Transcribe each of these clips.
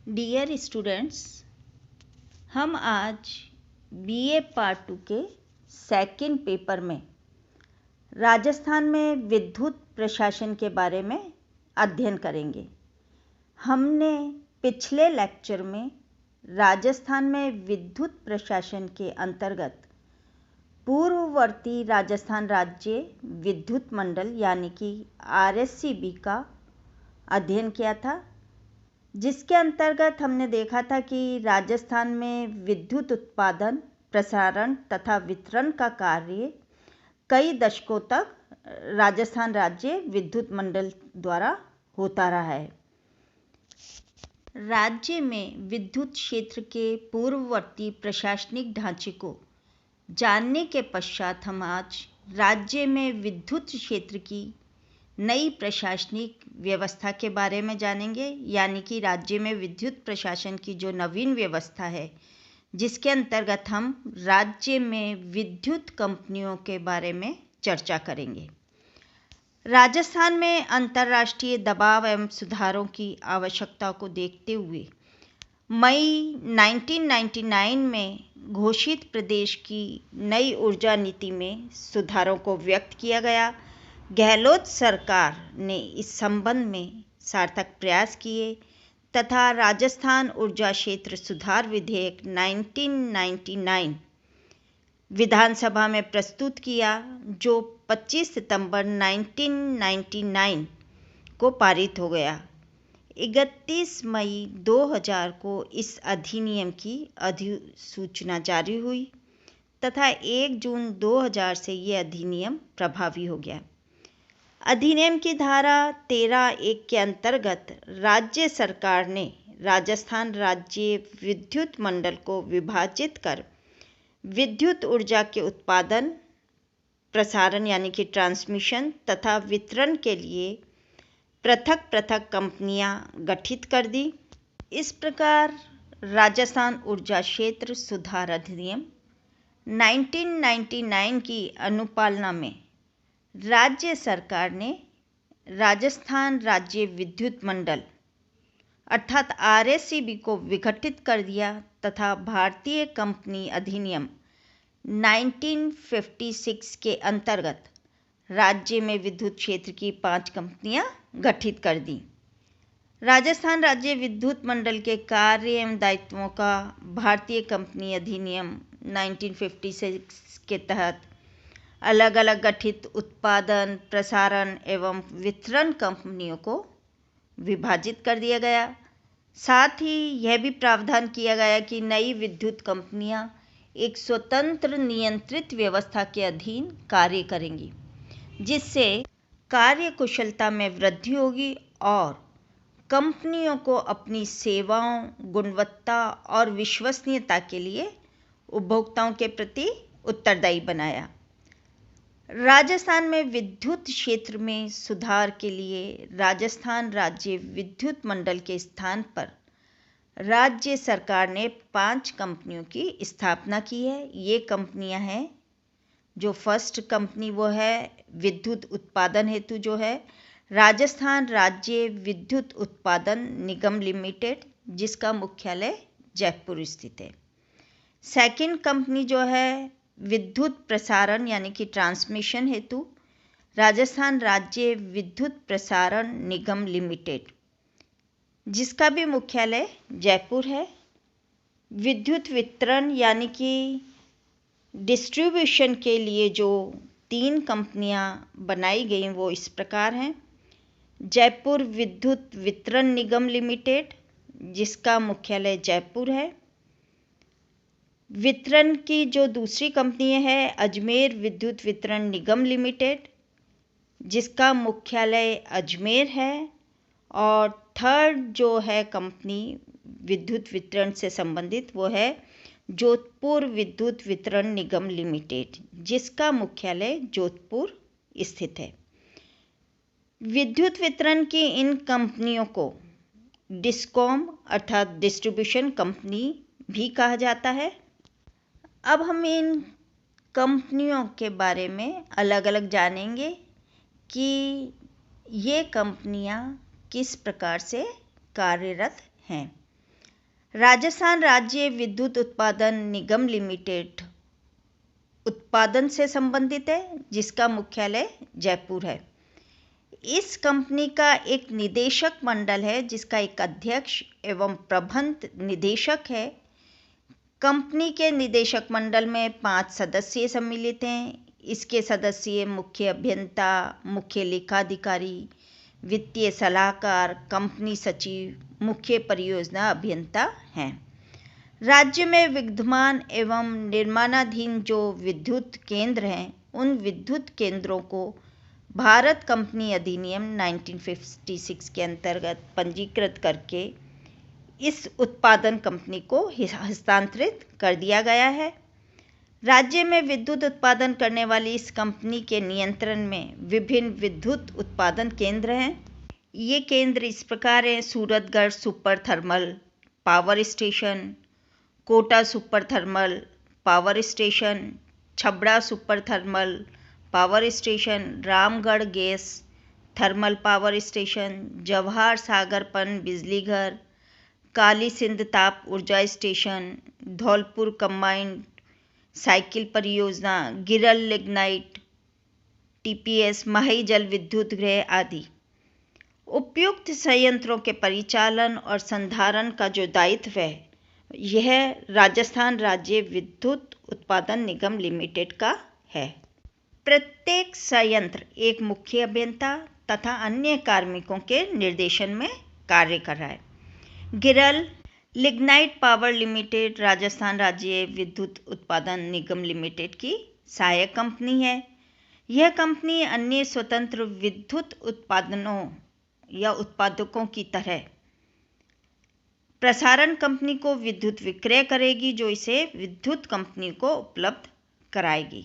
Dear students, हम आज BA part 2 के सेकंड पेपर में राजस्थान में विद्युत प्रशासन के बारे में अध्ययन करेंगे। हमने पिछले लेक्चर में राजस्थान में विद्युत प्रशासन के अंतर्गत पूर्ववर्ती राजस्थान राज्य विद्युत मंडल यानी कि RSCB का अध्ययन किया था, जिसके अंतर्गत हमने देखा था कि राजस्थान में विद्युत उत्पादन, प्रसारण तथा वितरण का कार्य कई दशकों तक राजस्थान राज्य विद्युत मंडल द्वारा होता रहा है। राज्य में विद्युत क्षेत्र के पूर्ववर्ती प्रशासनिक ढांचे को जानने के पश्चात हम आज राज्य में विद्युत क्षेत्र की नई प्रशासनिक व्यवस्था के बारे में जानेंगे, यानी कि राज्य में विद्युत प्रशासन की जो नवीन व्यवस्था है, जिसके अंतर्गत हम राज्य में विद्युत कंपनियों के बारे में चर्चा करेंगे। राजस्थान में अंतर्राष्ट्रीय दबाव एवं सुधारों की आवश्यकता को देखते हुए मई 1999 में घोषित प्रदेश की नई ऊर्जा नीति में सुधारों को व्यक्त किया गया। गहलोत सरकार ने इस संबंध में सार्थक प्रयास किए तथा राजस्थान ऊर्जा क्षेत्र सुधार विधेयक 1999 विधानसभा में प्रस्तुत किया, जो 25 सितंबर 1999 को पारित हो गया। 31 मई 2000 को इस अधिनियम की अधिसूचना जारी हुई तथा 1 जून 2000 से यह अधिनियम प्रभावी हो गया। अधिनियम की धारा 13(1) के अंतर्गत राज्य सरकार ने राजस्थान राज्य विद्युत मंडल को विभाजित कर विद्युत ऊर्जा के उत्पादन, प्रसारण यानी कि ट्रांसमिशन तथा वितरण के लिए पृथक पृथक कंपनियां गठित कर दी। इस प्रकार राजस्थान ऊर्जा क्षेत्र सुधार अधिनियम 1999 की अनुपालना में राज्य सरकार ने राजस्थान राज्य विद्युत मंडल अर्थात RSCB को विघटित कर दिया तथा भारतीय कंपनी अधिनियम 1956 के अंतर्गत राज्य में विद्युत क्षेत्र की 5 कंपनियां गठित कर दी। राजस्थान राज्य विद्युत मंडल के कार्य एवं दायित्वों का भारतीय कंपनी अधिनियम 1956 के तहत अलग अलग गठित उत्पादन, प्रसारण एवं वितरण कंपनियों को विभाजित कर दिया गया। साथ ही यह भी प्रावधान किया गया कि नई विद्युत कंपनियां एक स्वतंत्र नियंत्रित व्यवस्था के अधीन कार्य करेंगी, जिससे कार्य कुशलता में वृद्धि होगी और कंपनियों को अपनी सेवाओं, गुणवत्ता और विश्वसनीयता के लिए उपभोक्ताओं के प्रति उत्तरदायी बनाया। राजस्थान में विद्युत क्षेत्र में सुधार के लिए राजस्थान राज्य विद्युत मंडल के स्थान पर राज्य सरकार ने 5 कंपनियों की स्थापना की है। ये कंपनियां हैं, जो फर्स्ट कंपनी वो है विद्युत उत्पादन हेतु जो है राजस्थान राज्य विद्युत उत्पादन निगम लिमिटेड, जिसका मुख्यालय जयपुर स्थित है। सेकंड कंपनी जो है विद्युत प्रसारण यानी कि ट्रांसमिशन हेतु राजस्थान राज्य विद्युत प्रसारण निगम लिमिटेड, जिसका भी मुख्यालय जयपुर है। विद्युत वितरण यानी कि डिस्ट्रीब्यूशन के लिए जो 3 कंपनियां बनाई गई वो इस प्रकार हैं। जयपुर विद्युत वितरण निगम लिमिटेड, जिसका मुख्यालय जयपुर है। वितरण की जो दूसरी कंपनी है अजमेर विद्युत वितरण निगम लिमिटेड, जिसका मुख्यालय अजमेर है। और थर्ड जो है कंपनी विद्युत वितरण से संबंधित वो है जोधपुर विद्युत वितरण निगम लिमिटेड, जिसका मुख्यालय जोधपुर स्थित है। विद्युत वितरण की इन कंपनियों को डिस्कॉम अर्थात डिस्ट्रीब्यूशन कंपनी भी कहा जाता है। अब हम इन कंपनियों के बारे में अलग अलग जानेंगे कि ये कंपनियां किस प्रकार से कार्यरत हैं। राजस्थान राज्य विद्युत उत्पादन निगम लिमिटेड उत्पादन से संबंधित है, जिसका मुख्यालय जयपुर है। इस कंपनी का एक निदेशक मंडल है, जिसका एक अध्यक्ष एवं प्रबंध निदेशक है। कंपनी के निदेशक मंडल में 5 सदस्य सम्मिलित हैं। इसके सदस्य मुख्य अभियंता, मुख्य लेखाधिकारी, वित्तीय सलाहकार, कंपनी सचिव, मुख्य परियोजना अभियंता हैं। राज्य में विद्यमान एवं निर्माणाधीन जो विद्युत केंद्र हैं, उन विद्युत केंद्रों को भारत कंपनी अधिनियम 1956 के अंतर्गत पंजीकृत करके इस उत्पादन कंपनी को हस्तांतरित कर दिया गया है। राज्य में विद्युत उत्पादन करने वाली इस कंपनी के नियंत्रण में विभिन्न विद्युत उत्पादन केंद्र हैं। ये केंद्र इस प्रकार हैं: Suratgarh super thermal power station, Kota super thermal power station, Chhabra super thermal power station, Ramgarh gas thermal power station, Jawahar Sagar पन बिजली घर, काली सिंध ताप ऊर्जा स्टेशन, धौलपुर कंबाइंड साइकिल परियोजना, गिरल लिग्नाइट टीपीएस महाई जल विद्युत गृह आदि। उपयुक्त संयंत्रों के परिचालन और संधारण का जो दायित्व है, यह राजस्थान राज्य विद्युत उत्पादन निगम लिमिटेड का है। प्रत्येक संयंत्र एक मुख्य अभियंता तथा अन्य कार्मिकों के निर्देशन में कार्य कर रहा है। गिरल लिग्नाइट पावर लिमिटेड राजस्थान राज्य विद्युत उत्पादन निगम लिमिटेड की सहायक कंपनी है। यह कंपनी अन्य स्वतंत्र विद्युत उत्पादनों या उत्पादकों की तरह प्रसारण कंपनी को विद्युत विक्रय करेगी, जो इसे विद्युत कंपनी को उपलब्ध कराएगी।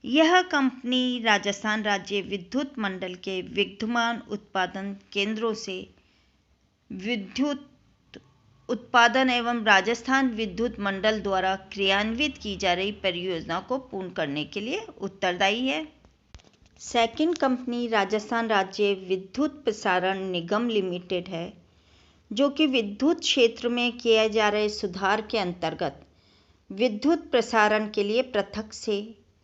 यह कंपनी राजस्थान राज्य विद्युत मंडल के विद्यमान उत्पादन केंद्रों से विद्युत उत्पादन एवं राजस्थान विद्युत मंडल द्वारा क्रियान्वित की जा रही परियोजना को पूर्ण करने के लिए उत्तरदायी है। सेकंड कंपनी राजस्थान राज्य विद्युत प्रसारण निगम लिमिटेड है, जो कि विद्युत क्षेत्र में किए जा रहे सुधार के अंतर्गत विद्युत प्रसारण के लिए पृथक से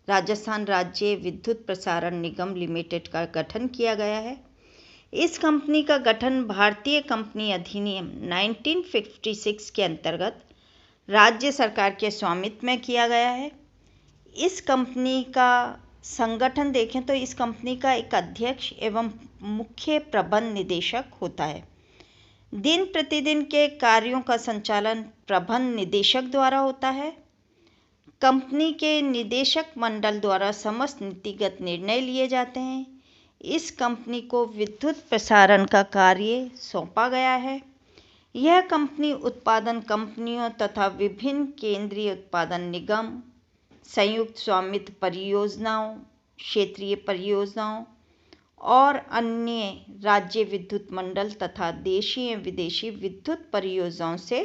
राजस्थान राज्य विद्युत प्रसारण निगम लिमिटेड का गठन किया गया है। इस कंपनी का गठन भारतीय कंपनी अधिनियम 1956 के अंतर्गत राज्य सरकार के स्वामित्व में किया गया है। इस कंपनी का संगठन देखें तो इस कंपनी का एक अध्यक्ष एवं मुख्य प्रबंध निदेशक होता है। दिन प्रतिदिन के कार्यों का संचालन प्रबंध निदेशक द्वारा होता है। कंपनी के निदेशक मंडल द्वारा समस्त नीतिगत निर्णय लिए जाते हैं। इस कंपनी को विद्युत प्रसारण का कार्य सौंपा गया है। यह कंपनी उत्पादन कंपनियों तथा विभिन्न केंद्रीय उत्पादन निगम, संयुक्त स्वामित्व परियोजनाओं, क्षेत्रीय परियोजनाओं और अन्य राज्य विद्युत मंडल तथा देशी एवं विदेशी विद्युत परियोजनाओं से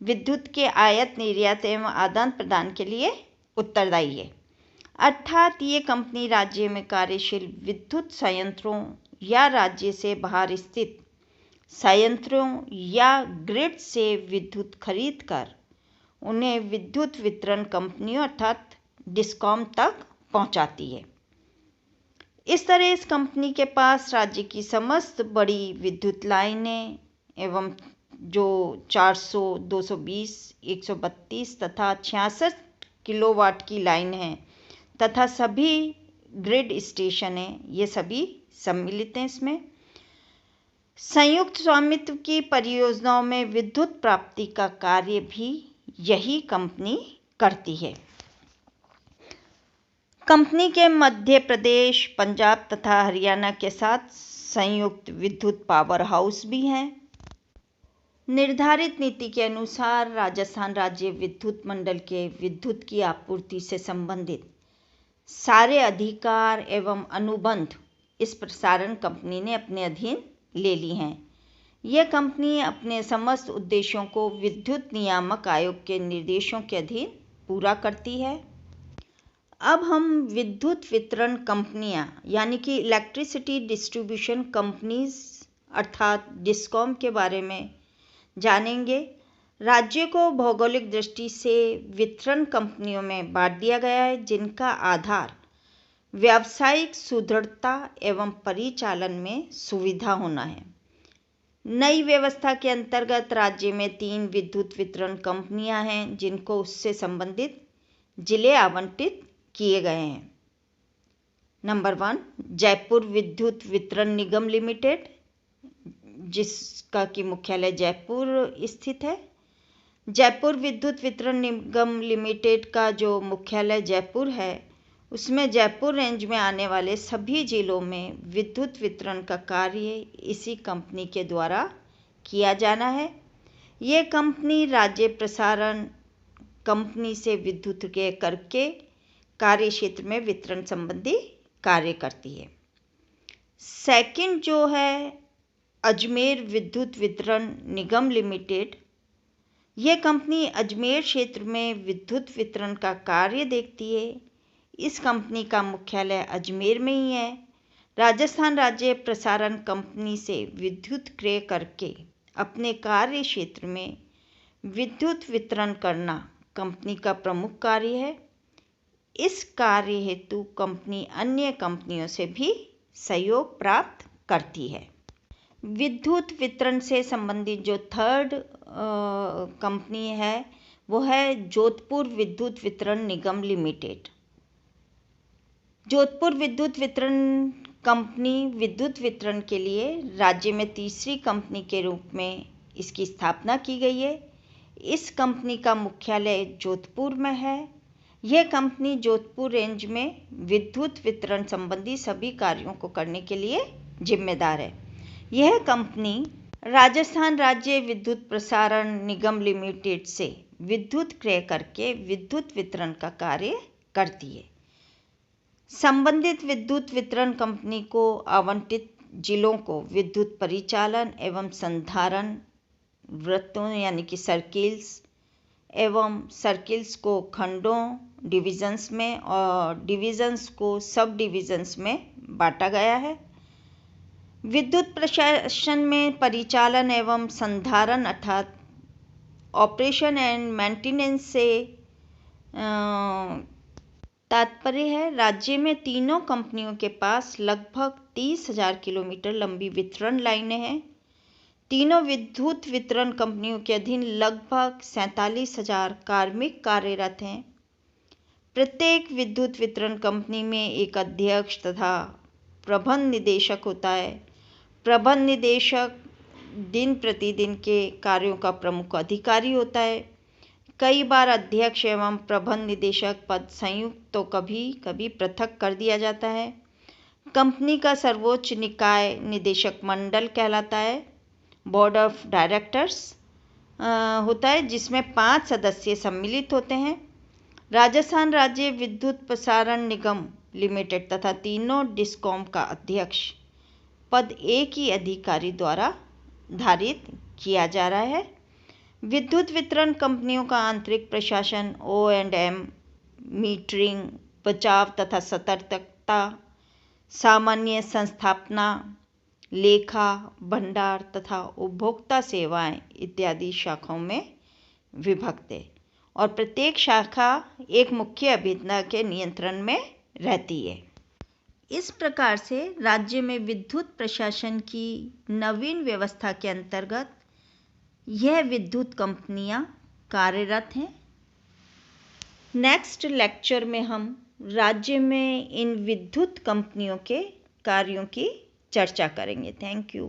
विद्युत के आयात, निर्यात एवं आदान प्रदान के लिए उत्तरदायी है। अर्थात ये कंपनी राज्य में कार्यशील विद्युत संयंत्रों या राज्य से बाहर स्थित संयंत्रों या ग्रिड से विद्युत खरीद कर उन्हें विद्युत वितरण कंपनियों अर्थात डिस्कॉम तक पहुंचाती है। इस तरह इस कंपनी के पास राज्य की समस्त बड़ी विद्युत लाइनें एवं जो 400, 220, 132 तथा 66 किलोवाट की लाइन है तथा सभी ग्रिड स्टेशन हैं, ये सभी सम्मिलित हैं इसमें। संयुक्त स्वामित्व की परियोजनाओं में विद्युत प्राप्ति का कार्य भी यही कंपनी करती है। कंपनी के मध्य प्रदेश, पंजाब तथा हरियाणा के साथ संयुक्त विद्युत पावर हाउस भी हैं। निर्धारित नीति के अनुसार राजस्थान राज्य विद्युत मंडल के विद्युत की आपूर्ति से संबंधित सारे अधिकार एवं अनुबंध इस प्रसारण कंपनी ने अपने अधीन ले ली हैं। यह कंपनी अपने समस्त उद्देश्यों को विद्युत नियामक आयोग के निर्देशों के अधीन पूरा करती है। अब हम विद्युत वितरण कंपनियां यानी कि इलेक्ट्रिसिटी डिस्ट्रीब्यूशन कंपनीज अर्थात डिस्कॉम के बारे में जानेंगे। राज्य को भौगोलिक दृष्टि से वितरण कंपनियों में बांट दिया गया है, जिनका आधार व्यावसायिक सुदृढ़ता एवं परिचालन में सुविधा होना है। नई व्यवस्था के अंतर्गत राज्य में 3 विद्युत वितरण कंपनियां हैं, जिनको उससे संबंधित जिले आवंटित किए गए हैं। नंबर 1, जयपुर विद्युत वितरण निगम लिमिटेड, जिसका कि मुख्यालय जयपुर स्थित है। जयपुर विद्युत वितरण निगम लिमिटेड का जो मुख्यालय जयपुर है, उसमें जयपुर रेंज में आने वाले सभी जिलों में विद्युत वितरण का कार्य इसी कंपनी के द्वारा किया जाना है। ये कंपनी राज्य प्रसारण कंपनी से विद्युत क्रय करके कार्य क्षेत्र में वितरण संबंधी कार्य करती है। सेकंड जो है अजमेर विद्युत वितरण निगम लिमिटेड, यह कंपनी अजमेर क्षेत्र में विद्युत वितरण का कार्य देखती है। इस कंपनी का मुख्यालय अजमेर में ही है। राजस्थान राज्य प्रसारण कंपनी से विद्युत क्रय करके अपने कार्य क्षेत्र में विद्युत वितरण करना कंपनी का प्रमुख कार्य है। इस कार्य हेतु कंपनी अन्य कंपनियों से भी सहयोग प्राप्त करती है। विद्युत वितरण से संबंधित जो थर्ड कंपनी है वो है जोधपुर विद्युत वितरण निगम लिमिटेड। जोधपुर विद्युत वितरण कंपनी विद्युत वितरण के लिए राज्य में तीसरी कंपनी के रूप में इसकी स्थापना की गई है। इस कंपनी का मुख्यालय जोधपुर में है। यह कंपनी जोधपुर रेंज में विद्युत वितरण संबंधी सभी कार्यों को करने के लिए जिम्मेदार है। यह कंपनी राजस्थान राज्य विद्युत प्रसारण निगम लिमिटेड से विद्युत क्रय करके विद्युत वितरण का कार्य करती है। संबंधित विद्युत वितरण कंपनी को आवंटित जिलों को विद्युत परिचालन एवं संधारण वृत्तों यानी कि सर्किल्स एवं सर्किल्स को खंडों डिविजन्स में और डिविजन्स को सब डिविजन्स में बांटा गया है। विद्युत प्रशासन में परिचालन एवं संधारण अर्थात ऑपरेशन एंड मेंटेनेंस से तात्पर्य है। राज्य में तीनों कंपनियों के पास लगभग 30,000 किलोमीटर लंबी वितरण लाइनें हैं। तीनों विद्युत वितरण कंपनियों के अधीन लगभग 47,000 कार्मिक कार्यरत हैं। प्रत्येक विद्युत वितरण कंपनी में एक अध्यक्ष तथा प्रबंध निदेशक होता है। प्रबंध निदेशक दिन प्रतिदिन के कार्यों का प्रमुख अधिकारी होता है। कई बार अध्यक्ष एवं प्रबंध निदेशक पद संयुक्त तो कभी कभी पृथक कर दिया जाता है। कंपनी का सर्वोच्च निकाय निदेशक मंडल कहलाता है। बोर्ड ऑफ डायरेक्टर्स होता है, जिसमें 5 सदस्य सम्मिलित होते हैं। राजस्थान राज्य विद्युत प्रसारण निगम लिमिटेड तथा तीनों डिस्कॉम का अध्यक्ष पद एक ही अधिकारी द्वारा धारित किया जा रहा है। विद्युत वितरण कंपनियों का आंतरिक प्रशासन O&M, मीटरिंग, बचाव तथा सतर्कता, सामान्य संस्थापना, लेखा, भंडार तथा उपभोक्ता सेवाएं इत्यादि शाखाओं में विभक्त है और प्रत्येक शाखा एक मुख्य अभियंता के नियंत्रण में रहती है। इस प्रकार से राज्य में विद्युत प्रशासन की नवीन व्यवस्था के अंतर्गत यह विद्युत कंपनियां कार्यरत हैं। नेक्स्ट लेक्चर में हम राज्य में इन विद्युत कंपनियों के कार्यों की चर्चा करेंगे। Thank you.